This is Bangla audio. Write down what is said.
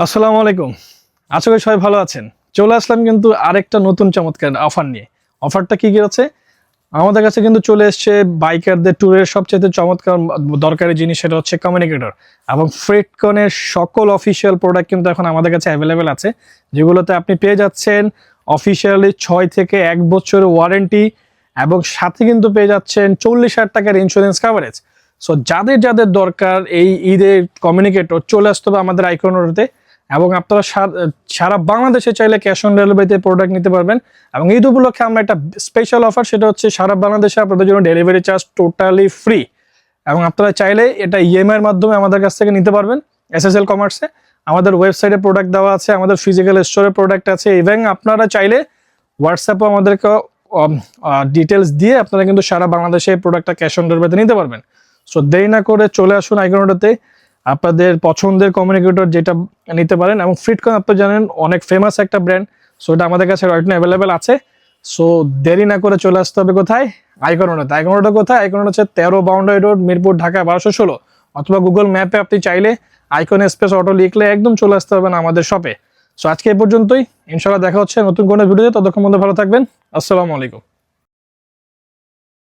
আসসালামু আলাইকুম। আশা করি সবাই ভালো আছেন। চলে আসলাম কিন্তু আরেকটা নতুন চমৎকার অফার নিয়ে। অফারটা কি আছে? আমাদের কাছে কিন্তু চলে এসছে বাইকারদের ট্যুরের সবচেয়ে চমৎকার দরকারি জিনিস, সেটা হচ্ছে কমিউনিকেটর এবং ফ্রেটকনের সকল অফিসিয়াল প্রোডাক্ট কিন্তু এখন আমাদের কাছে অ্যাভেলেবেল আছে, যেগুলোতে আপনি পেয়ে যাচ্ছেন অফিসিয়ালি 6 থেকে 1 বছরের ওয়ারেন্টি এবং সাথে কিন্তু পেয়ে যাচ্ছেন 40,000 টাকার ইন্স্যুরেন্স কাভারেজ। সো যাদের যাদের দরকার এই ঈদের কমিউনিকেটর, চলে আসতে হবে আমাদের আইকনোতে। এবং আপনারা সারা বাংলাদেশে চাইলে ক্যাশ অন ডেলিভারিতে প্রোডাক্ট নিতে পারবেন। এবং ঈদ উপলক্ষে আমরা একটা স্পেশাল অফার, সেটা হচ্ছে সারা বাংলাদেশে আপনাদের জন্য ডেলিভারি চার্জ টোটালি ফ্রি। এবং আপনারা চাইলে এটা ইএমআই এর মাধ্যমে আমাদের কাছ থেকে নিতে পারবেন। এসএসএল কমার্সে আমাদের ওয়েবসাইটে প্রোডাক্ট দেওয়া আছে, আমাদের ফিজিক্যাল স্টোরে প্রোডাক্ট আছে। ইভেন আপনারা চাইলে হোয়াটসঅ্যাপে আমাদেরকে ডিটেলস দিয়ে আপনারা কিন্তু সারা বাংলাদেশে প্রোডাক্টটা ক্যাশ অন ডেলিভারিতে নিতে পারবেন। সো দেরি না করে চলে আসুন আইকনোটাতে, আপনাদের পছন্দের কমিউনিকেটর যেটা নিতে পারেন। এবং ফ্রিটকন আপনি জানেন অনেক ফেমাস একটা ব্র্যান্ড, সো এটা আমাদের কাছে রাইট নাও অ্যাভেলেবেল আছে। সো দেরি না করে চলে আসতে হবে কোথায়? আইকনোটাতে। আইকনোটা কোথায়? আইকনোটা হচ্ছে 13 বাউন্ডারি রোড, মিরপুর, ঢাকা 1216। অথবা গুগল ম্যাপে আপনি চাইলে আইকন স্পেস অটো লিখলে একদম চলে আসতে পারবেন আমাদের শপে। সো আজকে এই পর্যন্তই, ইনশাআল্লাহ দেখা হচ্ছে নতুন কোনো ভিডিওতে। ততক্ষণ মধ্যে ভালো থাকবেন। আসসালামু আলাইকুম।